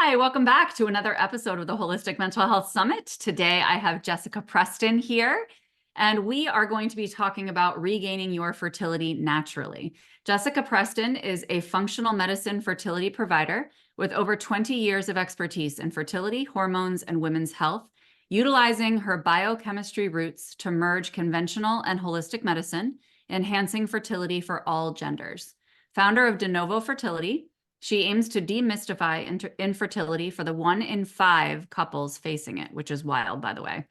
Hi, welcome back to another episode of the Holistic Mental Health Summit. Today I have Jessica Preston here, and we are going to be talking about regaining your fertility naturally. Jessica Preston is a functional medicine fertility provider with over 20 years of expertise in fertility, hormones, and women's health, utilizing her biochemistry roots to merge conventional and holistic medicine, enhancing fertility for all genders. Founder of Denovo Fertility, she aims to demystify infertility for the 1 in 5 couples facing it, which is wild, by the way,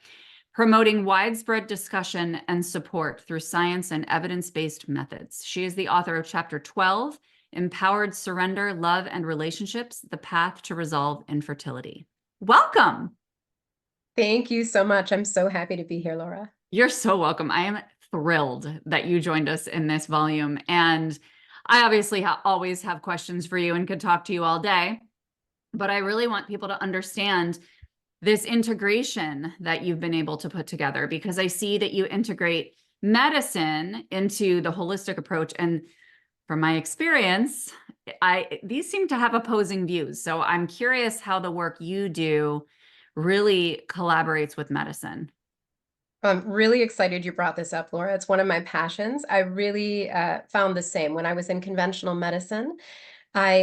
promoting widespread discussion and support through science and evidence-based methods. She is the author of Chapter 12, Empowered Surrender, Love, and Relationships, The Path to Resolve Infertility. Welcome. Thank you so much. I'm so happy to be here, Laura. You're so welcome. I am thrilled that you joined us in this volume. And I obviously always have questions for you and could talk to you all day, but I really want people to understand this integration that you've been able to put together, because I see that you integrate medicine into the holistic approach. And from my experience, these seem to have opposing views. So I'm curious how the work you do really collaborates with medicine. I'm really excited you brought this up, Laura. It's one of my passions. I really found the same when I was in conventional medicine.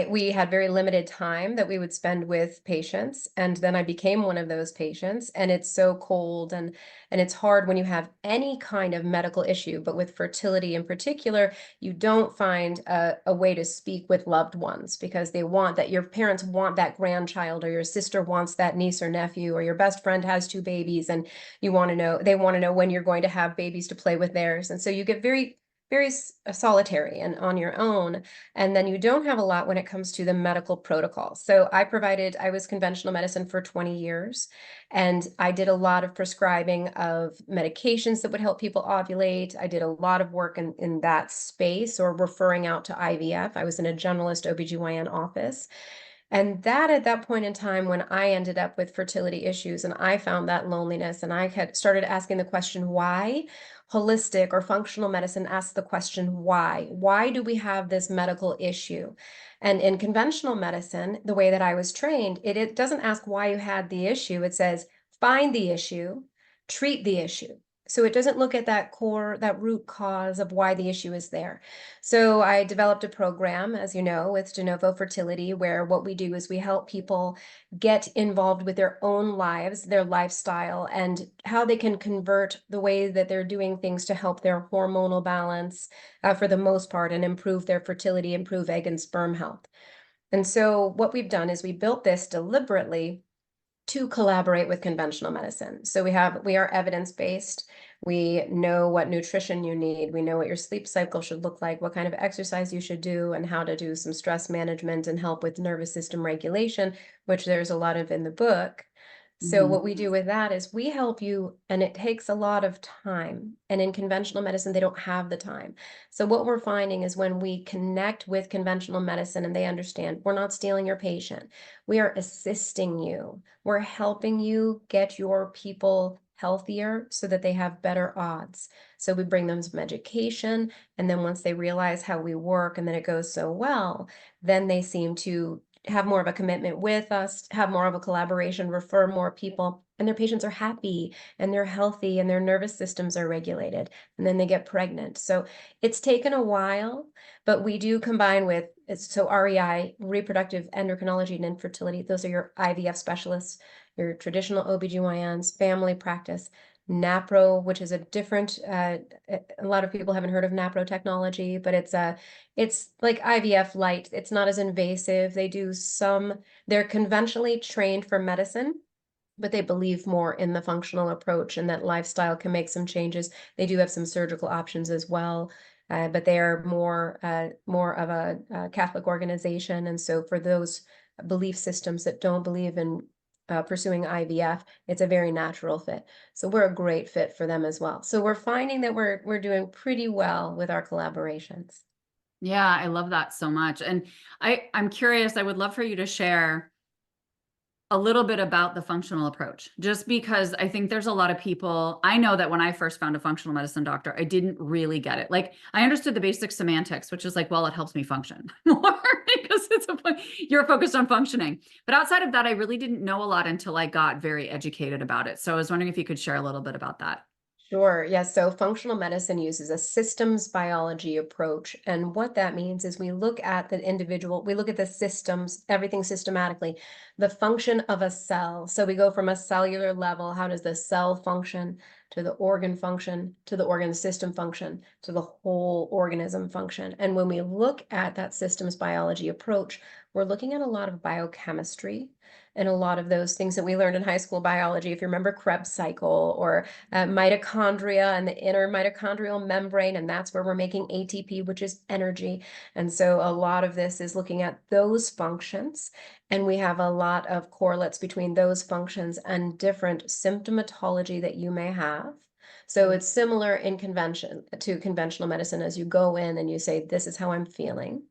We had very limited time that we would spend with patients, and then I became one of those patients, and it's so cold and it's hard when you have any kind of medical issue, but with fertility in particular, you don't find a way to speak with loved ones because they want that, your parents want that grandchild, or your sister wants that niece or nephew, or your best friend has 2 babies and they want to know when you're going to have babies to play with theirs. And so you get very solitary and on your own, and then you don't have a lot when it comes to the medical protocol. So I was conventional medicine for 20 years, and I did a lot of prescribing of medications that would help people ovulate. I did a lot of work in that space, or referring out to IVF. I was in a generalist OBGYN office. And that at that point in time, when I ended up with fertility issues and I found that loneliness, and I had started asking the question, why? Holistic or functional medicine asks the question, why? Why do we have this medical issue? And in conventional medicine, the way that I was trained, it doesn't ask why you had the issue. It says, find the issue, treat the issue. So it doesn't look at that root cause of why the issue is there. So I developed a program, as you know, with Denovo Fertility, where what we do is we help people get involved with their own lives, their lifestyle, and how they can convert the way that they're doing things to help their hormonal balance, for the most part, and improve their fertility, improve egg and sperm health. And so what we've done is we built this deliberately to collaborate with conventional medicine. So we are evidence-based. We know what nutrition you need. We know what your sleep cycle should look like, what kind of exercise you should do, and how to do some stress management and help with nervous system regulation, which there's a lot of in the book. So what we do with that is we help you, and it takes a lot of time. And in conventional medicine, they don't have the time. So what we're finding is when we connect with conventional medicine and they understand, we're not stealing your patient. We are assisting you. We're helping you get your people healthier so that they have better odds. So we bring them some education, and then once they realize how we work and then it goes so well, then they seem to have more of a commitment with us, have more of a collaboration, refer more people, and their patients are happy and they're healthy and their nervous systems are regulated, and then they get pregnant. So it's taken a while, but we do combine with, so REI, reproductive endocrinology and infertility. Those are your IVF specialists, your traditional OBGYNs, family practice, NAPRO, which is a different, a lot of people haven't heard of NAPRO technology, but it's like IVF light. It's not as invasive. They're conventionally trained for medicine, but they believe more in the functional approach and that lifestyle can make some changes. They do have some surgical options as well, but they are more of a Catholic organization. And so for those belief systems that don't believe in pursuing IVF, it's a very natural fit. So we're a great fit for them as well. So we're finding that we're doing pretty well with our collaborations. Yeah, I love that so much. And I'm curious, I would love for you to share a little bit about the functional approach, just because I think there's a lot of people. I know that when I first found a functional medicine doctor, I didn't really get it. Like, I understood the basic semantics, which is like, well, it helps me function more because it's a point. You're focused on functioning. But outside of that, I really didn't know a lot until I got very educated about it. So I was wondering if you could share a little bit about that. Sure. Yes. So functional medicine uses a systems biology approach. And what that means is we look at the individual, we look at the systems, everything systematically, the function of a cell. So we go from a cellular level, how does the cell function, to the organ function, to the organ system function, to the whole organism function. And when we look at that systems biology approach, we're looking at a lot of biochemistry and a lot of those things that we learned in high school biology. If you remember Krebs cycle or mitochondria and the inner mitochondrial membrane, and that's where we're making ATP, which is energy. And so a lot of this is looking at those functions, and we have a lot of correlates between those functions and different symptomatology that you may have. So it's similar in conventional medicine as you go in and you say, this is how I'm feeling.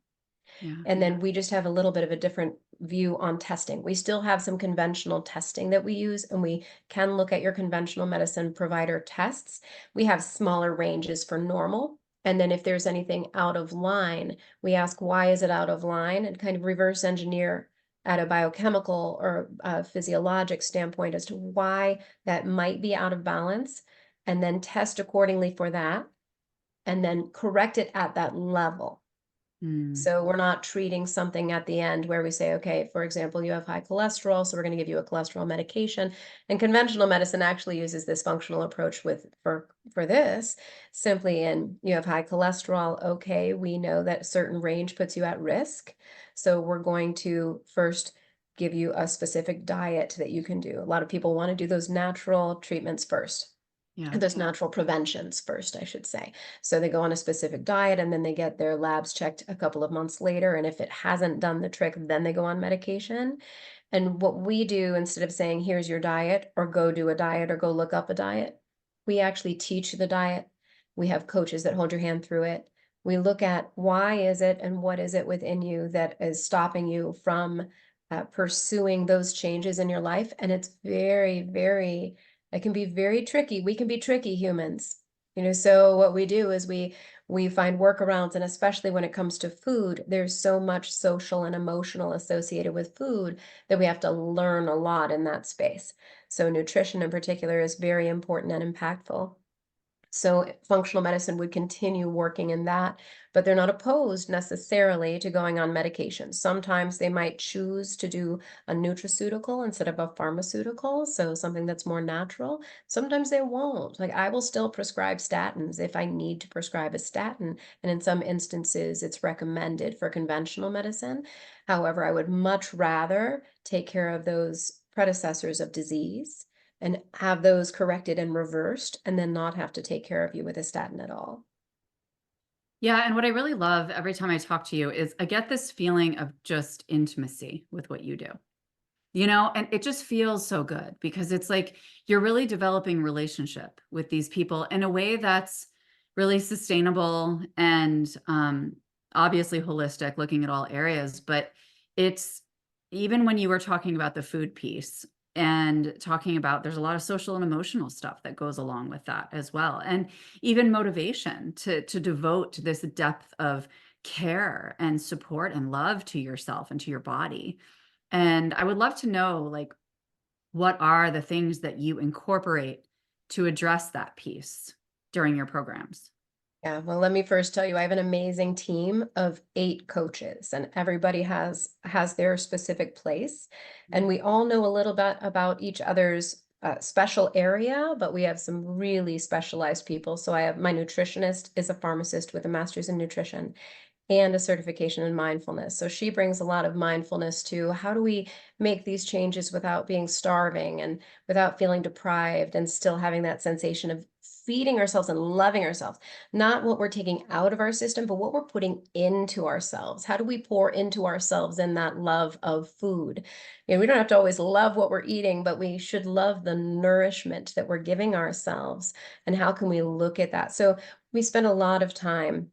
Yeah. And then we just have a little bit of a different view on testing. We still have some conventional testing that we use, and we can look at your conventional medicine provider tests. We have smaller ranges for normal. And then if there's anything out of line, we ask, why is it out of line? And kind of reverse engineer at a biochemical or a physiologic standpoint as to why that might be out of balance, and then test accordingly for that, and then correct it at that level. Mm. So we're not treating something at the end where we say, okay, for example, you have high cholesterol, so we're going to give you a cholesterol medication. And conventional medicine actually uses this functional approach for this simply in you have high cholesterol. Okay, we know that a certain range puts you at risk. So we're going to first give you a specific diet that you can do. A lot of people want to do those natural treatments first. Yeah. Those natural preventions first, I should say. So they go on a specific diet and then they get their labs checked a couple of months later. And if it hasn't done the trick, then they go on medication. And what we do, instead of saying, here's your diet, or go do a diet, or go look up a diet, we actually teach the diet. We have coaches that hold your hand through it. We look at why is it and what is it within you that is stopping you from pursuing those changes in your life. And it's very, very it can be very tricky. We can be tricky humans. So what we do is we find workarounds, and especially when it comes to food, there's so much social and emotional associated with food that we have to learn a lot in that space. So nutrition in particular is very important and impactful. So functional medicine would continue working in that, but they're not opposed necessarily to going on medications. Sometimes they might choose to do a nutraceutical instead of a pharmaceutical, so something that's more natural. Sometimes they won't. Like I will still prescribe statins if I need to prescribe a statin, and in some instances it's recommended for conventional medicine. However, I would much rather take care of those predecessors of disease and have those corrected and reversed, and then not have to take care of you with a statin at all. Yeah. And what I really love every time I talk to you is I get this feeling of just intimacy with what you do. And it just feels so good because it's like you're really developing relationship with these people in a way that's really sustainable and obviously holistic, looking at all areas. But it's even when you were talking about the food piece and talking about there's a lot of social and emotional stuff that goes along with that as well. And even motivation to devote this depth of care and support and love to yourself and to your body. And I would love to know, like, what are the things that you incorporate to address that piece during your programs? Yeah, well, let me first tell you, I have an amazing team of 8 coaches, and everybody has their specific place, and we all know a little bit about each other's special area, but we have some really specialized people. So I have my nutritionist is a pharmacist with a master's in nutrition and a certification in mindfulness. So she brings a lot of mindfulness to how do we make these changes without being starving and without feeling deprived and still having that sensation of feeding ourselves and loving ourselves. Not what we're taking out of our system, but what we're putting into ourselves. How do we pour into ourselves in that love of food? We don't have to always love what we're eating, but we should love the nourishment that we're giving ourselves. And how can we look at that? So we spend a lot of time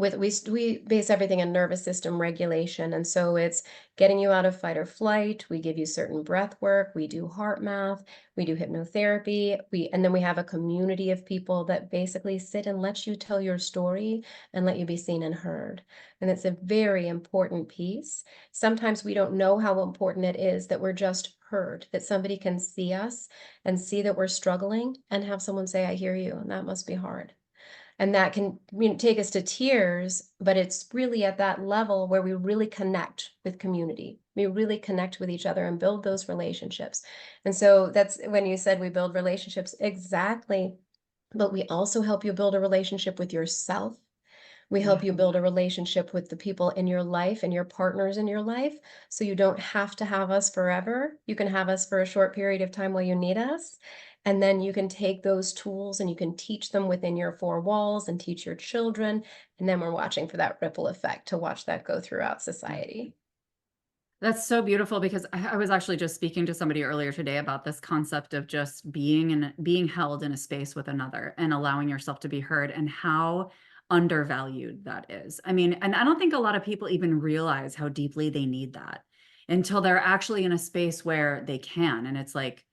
we base everything on nervous system regulation, and so it's getting you out of fight or flight. We give you certain breath work, we do heart math, we do hypnotherapy, and then we have a community of people that basically sit and let you tell your story and let you be seen and heard. And it's a very important piece. Sometimes we don't know how important it is that we're just heard, that somebody can see us and see that we're struggling and have someone say, I hear you, and that must be hard. And that can, take us to tears, but it's really at that level where we really connect with community. We really connect with each other and build those relationships. And so that's when you said we build relationships, exactly. But we also help you build a relationship with yourself. We Yeah. help you build a relationship with the people in your life and your partners in your life. So you don't have to have us forever. You can have us for a short period of time while you need us. And then you can take those tools and you can teach them within your four walls and teach your children. And then we're watching for that ripple effect to watch that go throughout society. That's so beautiful because I was actually just speaking to somebody earlier today about this concept of just being held in a space with another and allowing yourself to be heard and how undervalued that is. I mean, and I don't think a lot of people even realize how deeply they need that until they're actually in a space where they can. And it's like,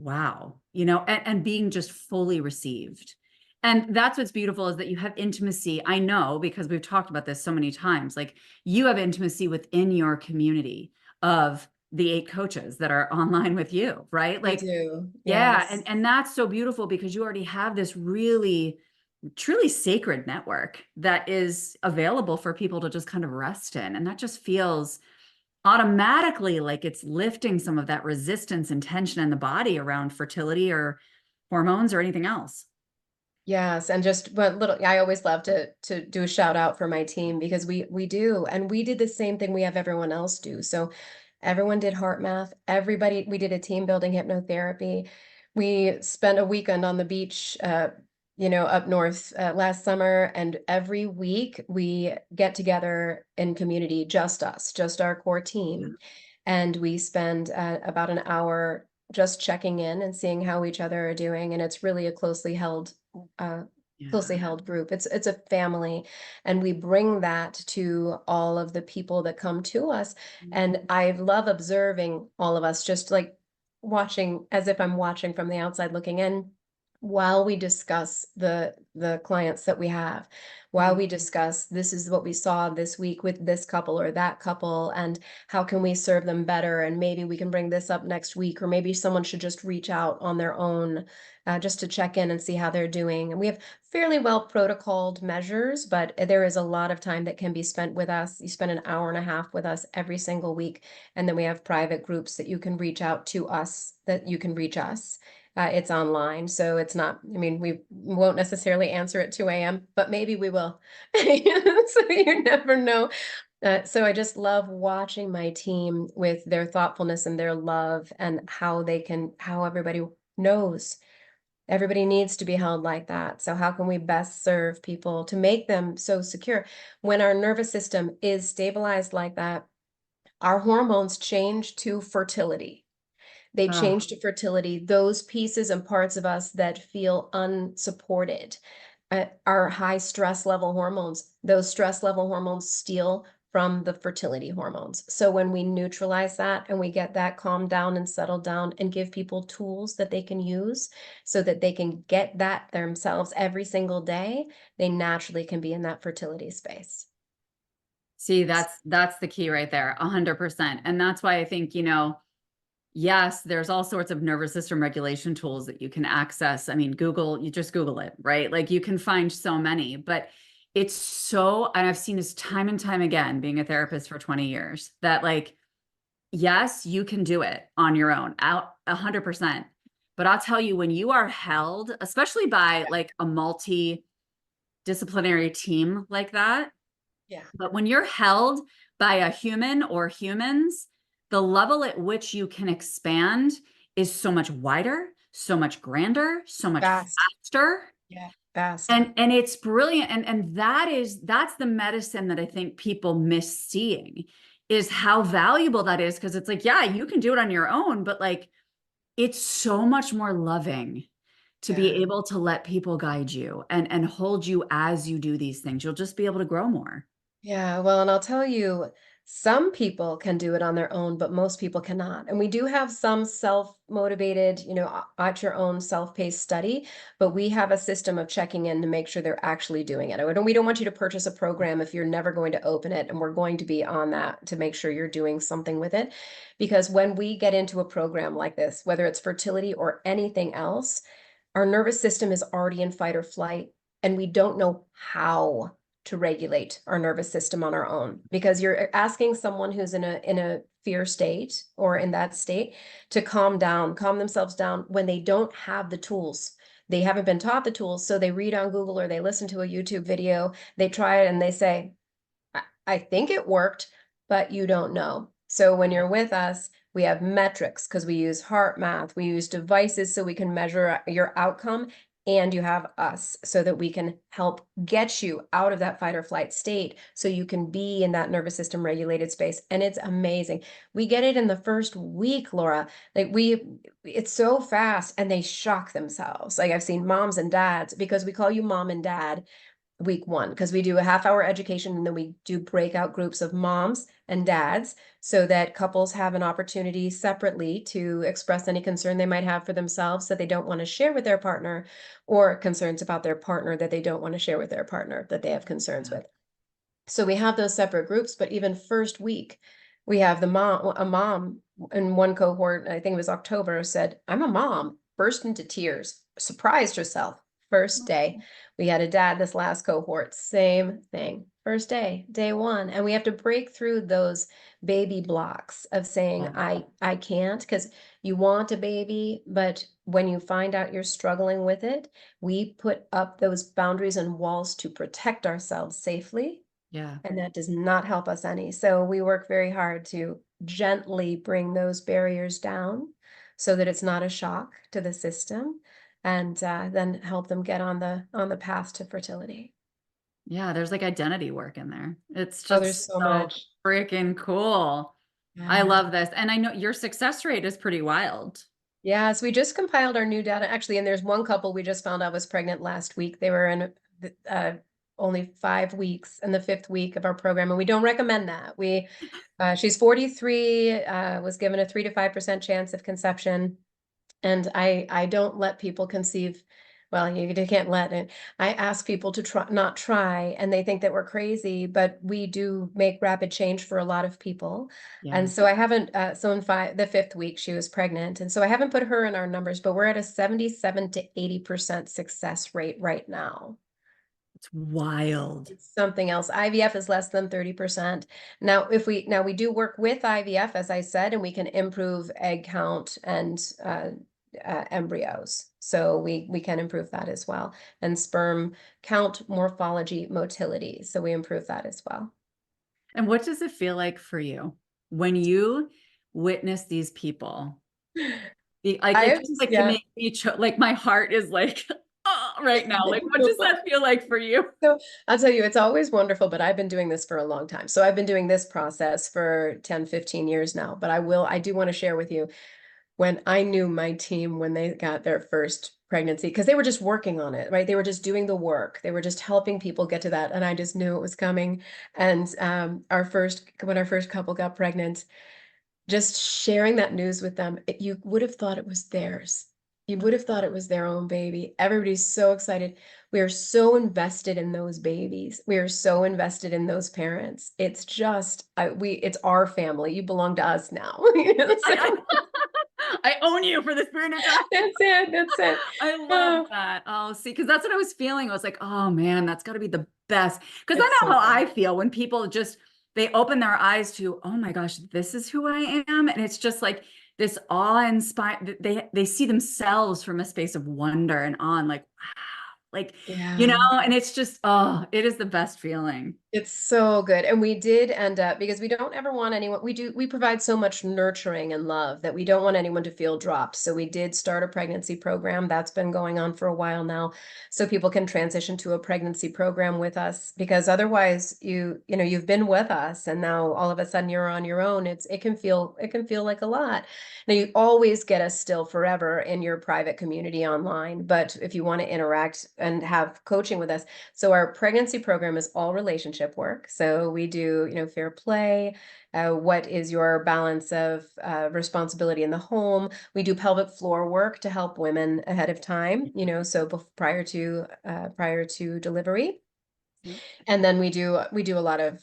wow, and being just fully received. And that's what's beautiful is that you have intimacy. I know because we've talked about this so many times, like you have intimacy within your community of the 8 coaches that are online with you, right? We Like, do. yeah. Yes. And that's so beautiful because you already have this really, truly sacred network that is available for people to just kind of rest in. And that just feels automatically like it's lifting some of that resistance and tension in the body around fertility or hormones or anything else. Yes, and just but little I always love to do a shout out for my team because we do, and we did the same thing we have everyone else do. So everyone did heart math. Everybody, we did a team building hypnotherapy. We spent a weekend on the beach, up north last summer, and every week we get together in community, just us, just our core Yeah. team, and we spend about an hour just checking in and seeing how each other are doing. And it's really a uh, closely Yeah. held group. It's a family, and we bring that to all of the people that come to us. And I love observing all of us, just like watching as if I'm watching from the outside looking in, while we discuss the clients that we have, while we discuss this is what we saw this week with this couple or that couple, and how can we serve them better, and maybe we can bring this up next week, or maybe someone should just reach out on their own, just to check in and see how they're doing. And we have fairly well protocoled measures, but there is a lot of time that can be spent with us. You spend an hour and a half with us every single week, and then we have private groups that you can reach out to us, that you can reach us. It's online, so it's not, I mean, we won't necessarily answer at 2 a.m., but maybe we will. So you never know. So I just love watching my team with their thoughtfulness and their love, and how everybody knows everybody needs to be held like that. So how can we best serve people to make them so secure? When our nervous system is stabilized like that, our hormones change to fertility. They Oh, change to fertility, those pieces and parts of us that feel unsupported, are high stress level hormones. Those stress level hormones steal from the fertility hormones. So when we neutralize that and we get that calmed down and settled down and give people tools that they can use so that they can get that themselves every single day, they naturally can be in that fertility space. see, that's the key right there, 100%. And that's why I think, yes, there's all sorts of nervous system regulation tools that you can access. I mean, you just Google it, right? Like you can find so many, but it's so, and I've seen this time and time again, being a therapist for 20 years, that like, yes, you can do it on your own, out 100%. But I'll tell you, when you are held, especially by like a multidisciplinary team like that, Yeah. but when you're held by a human or humans, the level at which you can expand is so much wider, so much grander, so much Fast. faster. Yeah. Fast. And it's brilliant. And that's the medicine that I think people miss seeing is how valuable that is. Cause it's like, yeah, you can do it on your own, but like it's so much more loving to be able to let people guide you and hold you as you do these things. You'll just be able to grow more. Yeah, well, and I'll tell you, some people can do it on their own, but most people cannot. And we do have some self-motivated, at your own self-paced study, but we have a system of checking in to make sure they're actually doing it. We don't want you to purchase a program if you're never going to open it, and we're going to be on that to make sure you're doing something with it. Because when we get into a program like this, whether it's fertility or anything else, our nervous system is already in fight or flight, and we don't know how to regulate our nervous system on our own, because you're asking someone who's in a fear state or in that state to calm themselves down when they don't have the tools. They haven't been taught the tools, so they read on Google or they listen to a YouTube video, they try it and they say, I think it worked, but you don't know. So when you're with us, we have metrics because we use heart math, we use devices so we can measure your outcome, and you have us so that we can help get you out of that fight or flight state so you can be in that nervous system regulated space. And it's amazing. We get it in the first week, Laura. It's so fast, and they shock themselves. Like, I've seen moms and dads, because we call you mom and dad week one, because we do a half-hour education, and then we do breakout groups of moms and dads so that couples have an opportunity separately to express any concern they might have for themselves that they don't want to share with their partner, or concerns about their partner that they don't want to share with their partner that they have concerns with. So we have those separate groups, but even first week, we have a mom in one cohort, I think it was October, said, I'm a mom, burst into tears, surprised herself. First day. We had a dad this last cohort, same thing. First day one. And we have to break through those baby blocks of saying, I can't, because you want a baby, but when you find out you're struggling with it, we put up those boundaries and walls to protect ourselves safely. Yeah. And that does not help us any. So we work very hard to gently bring those barriers down so that it's not a shock to the system, and then help them get on the path to fertility. Yeah, there's like identity work in there. It's Oh, there's just so so much. freaking cool. I Yeah. love this. And I know your success rate is pretty wild. Yes, we just compiled our new data actually, and there's one couple we just found out was pregnant last week. They were in only 5 weeks in the 5th week of our program, and we don't recommend that. She's 43, was given a 3 to 5% chance of conception, and I don't let people conceive. Well, you can't let it. I ask people to not try, and they think that we're crazy, but we do make rapid change for a lot of people. Yeah. And so I haven't, so in the 5th week, she was pregnant. And so I haven't put her in our numbers, but we're at a 77 to 80% success rate right now. It's wild. It's something else. IVF is less than 30%. Now, we do work with IVF, as I said, and we can improve egg count and embryos. So we can improve that as well. And sperm count, morphology, motility. So we improve that as well. And what does it feel like for you when you witness these people? Like, it just like, it yeah. makes me like my heart is like right now. Like, what does that feel like for you? So I'll tell you, it's always wonderful, but I've been doing this for a long time. So I've been doing this process for 10, 15 years now. But I do want to share with you, when I knew my team, when they got their first pregnancy, because they were just working on it, right? They were just doing the work. They were just helping people get to that. And I just knew it was coming. And when our first couple got pregnant, just sharing that news with them, you would have thought it was theirs. You would have thought it was their own baby. Everybody's so excited. We are so invested in those babies. We are so invested in those parents. It's just, it's our family. You belong to us now. I own you for this period of time. That's it. That's it. I love that. Oh, see, because that's what I was feeling. I was like, oh man, that's got to be the best. Because I It's know so how fun. I feel when people just, they open their eyes to, oh my gosh, this is who I am. And it's just like this awe-inspired, they see themselves from a space of wonder and awe, and like, wow. Like, Yeah. and it's just, oh, it is the best feeling. It's so good. And we did end up, because we don't ever want anyone, we provide so much nurturing and love that we don't want anyone to feel dropped. So we did start a pregnancy program that's been going on for a while now. So people can transition to a pregnancy program with us, because otherwise you've been with us and now all of a sudden you're on your own. It can feel like a lot. Now you always get us still forever in your private community online, but if you want to interact and have coaching with us, so our pregnancy program is all relationship work. So we do, fair play. What is your balance of responsibility in the home? We do pelvic floor work to help women ahead of time, so prior to delivery. Yep. And then we do a lot of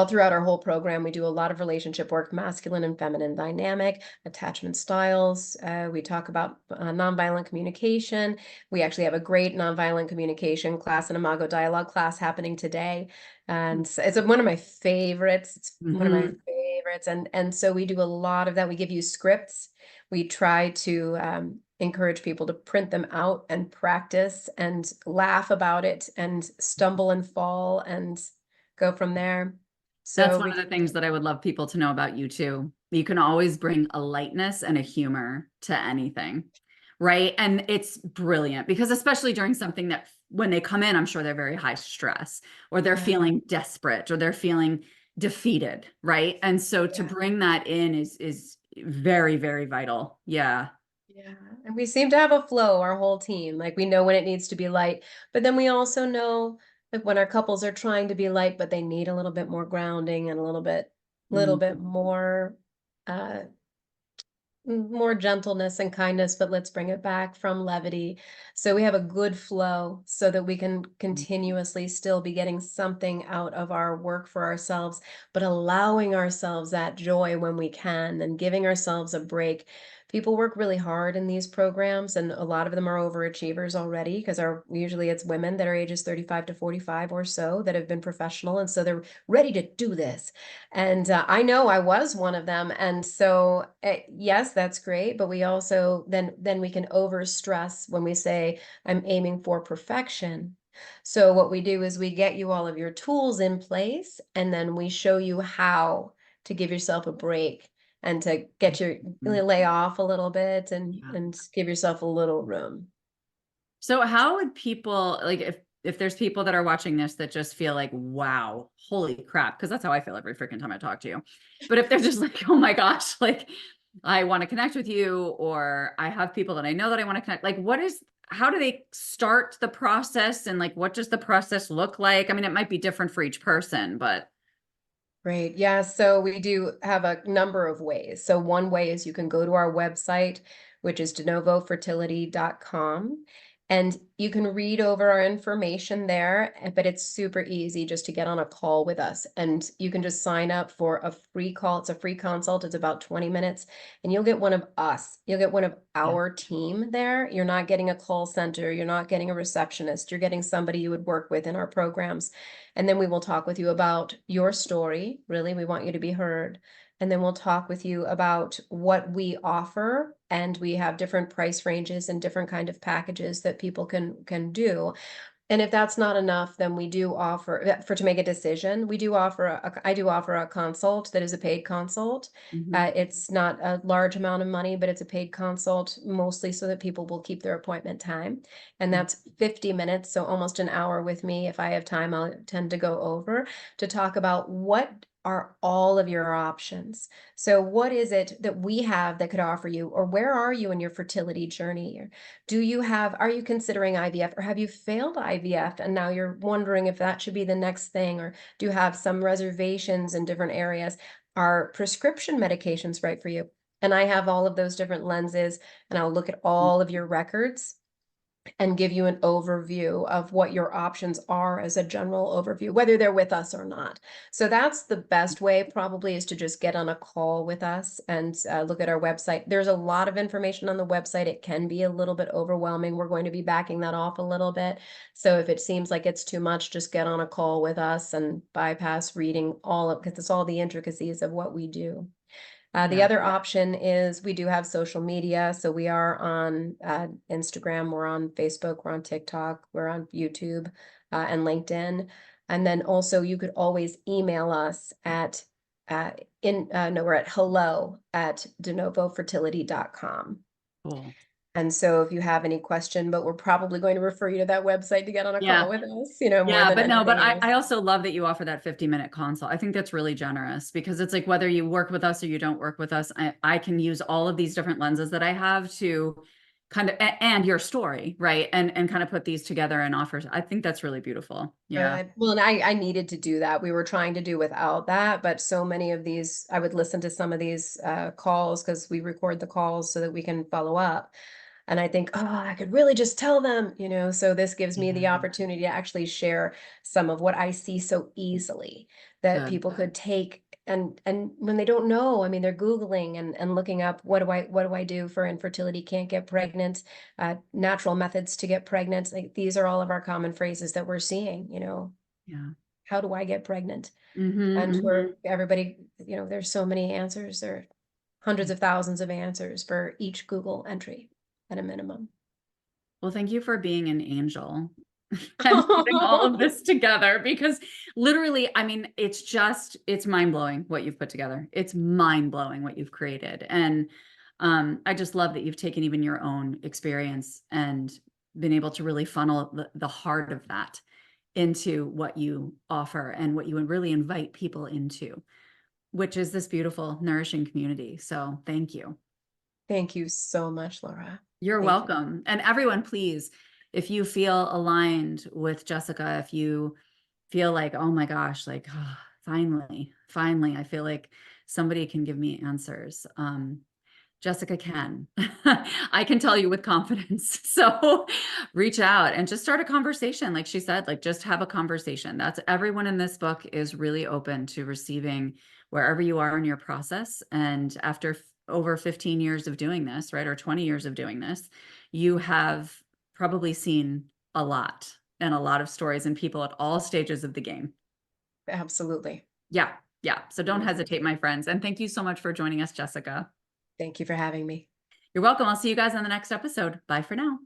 throughout our whole program, we do a lot of relationship work, masculine and feminine dynamic, attachment styles. We talk about nonviolent communication. We actually have a great nonviolent communication class, an imago dialogue class happening today. And it's one of my favorites. It's one of my favorites. And so we do a lot of that. We give you scripts. We try to encourage people to print them out and practice and laugh about it and stumble and fall and go from there. That's So one of the things that I would love people to know about you too. You can always bring a lightness and a humor to anything, right? And it's brilliant because especially during something that when they come in, I'm sure they're very high stress or they're yeah, feeling desperate or they're feeling defeated, right? And so to yeah, bring that in is very, very vital. Yeah. yeah. And we seem to have a flow, our whole team. Like we know when it needs to be light, but then we also know like when our couples are trying to be light, but they need a little bit more grounding and a little bit Mhm. uh more gentleness and kindness, but let's bring it back from levity. So we have a good flow so that we can continuously still be getting something out of our work for ourselves, but allowing ourselves that joy when we can and giving ourselves a break. People work really hard in these programs, and a lot of them are overachievers already because usually it's women that are ages 35 to 45 or so that have been professional, and so they're ready to do this. And I know I was one of them. And so, yes, that's great. But we also then we can overstress when we say, I'm aiming for perfection. So what we do is we get you all of your tools in place, and then we show you how to give yourself a break and to get your Mhm. lay off a little bit and Yeah. and give yourself a little room. So how would people like if there's people that are watching this that just feel like, wow, holy crap, because that's how I feel every freaking time I talk to you. But if they're just like, oh my gosh, like I want to connect with you, or I have people that I know that I want to connect, like how do they start the process and like what does the process look like? I mean, it might be different for each person, but Great. Yeah. So we do have a number of ways. So one way is you can go to our website, which is denovofertility.com, and you can read over our information there, but it's super easy just to get on a call with us. And you can just sign up for a free call. It's a free consult. It's about 20 minutes, and you'll get one of us. You'll get one of yeah. our team there. You're not getting a call center. You're not getting a receptionist. You're getting somebody you would work with in our programs. And then we will talk with you about your story. Really, we want you to be heard. And then we'll talk with you about what we offer. And we have different price ranges and different kind of packages that people can do. And if that's not enough, then we do offer to make a decision. I do offer a consult that is a paid consult. Mhm. It's not a large amount of money, but it's a paid consult mostly so that people will keep their appointment time. And that's 50 minutes, so almost an hour with me. If I have time, I'll tend to go over to talk about what are all of your options. So what is it that we have that could offer you, or where are you in your fertility journey? Are you considering IVF, or have you failed IVF and now you're wondering if that should be the next thing, or do you have some reservations in different areas? Are prescription medications right for you? And I have all of those different lenses, and I'll look at all of your records and give you an overview of what your options are as a general overview, whether they're with us or not. So that's the best way probably, is to just get on a call with us and look at our website. There's a lot of information on the website. It can be a little bit overwhelming. We're going to be backing that off a little bit. So if it seems like it's too much, just get on a call with us and bypass reading all of, because it's all the intricacies of what we do. The Yeah. other option is we do have social media. So we are on Instagram, we're on Facebook, we're on TikTok, we're on YouTube and LinkedIn. And then also you could always email us at we're at hello@denovofertility.com. Cool. And so if you have any question, but we're probably going to refer you to that website to get on a Yeah. call with us, more Yeah, than but no, but anything else. I also love that you offer that 50-minute consult. I think that's really generous because it's like whether you work with us or you don't work with us, I can use all of these different lenses that I have to kind of, and your story, right? And kind of put these together and offer. I think that's really beautiful. Yeah. Well, and I needed to do that. We were trying to do without that, but so many of these, I would listen to some of these calls because we record the calls so that we can follow up. And I think, oh, I could really just tell them, so this gives me the Yeah. opportunity to actually share some of what I see so easily that Good. people could take and when they don't know, I mean, they're Googling and looking up what do I do for infertility, can't get pregnant, natural methods to get pregnant. Like these are all of our common phrases that we're seeing, Yeah. how do I get pregnant? Mm-hmm, And mm-hmm. for everybody, there's so many answers. There are hundreds of thousands of answers for each Google entry at a minimum. Well, thank you for being an angel and putting all of this together because literally, I mean, it's mind blowing what you've put together. It's mind blowing what you've created. And I just love that you've taken even your own experience and been able to really funnel the heart of that into what you offer and what you really invite people into, which is this beautiful, nourishing community. So thank you. Thank you so much, Laura. You're Thank you. welcome. And everyone, please, if you feel aligned with Jessica, if you feel like, oh my gosh, like, oh, finally, I feel like somebody can give me answers. Jessica can. I can tell you with confidence. So reach out and just start a conversation. Like she said, like just have a conversation. That's everyone in this book is really open to receiving wherever you are in your process. And after over 15 years of doing this, right, or 20 years of doing this, you have probably seen a lot and a lot of stories and people at all stages of the game. Absolutely. Yeah. Yeah. So don't Mhm. hesitate, my friends. And thank you so much for joining us, Jessica. Thank you for having me. You're welcome. I'll see you guys on the next episode. Bye for now.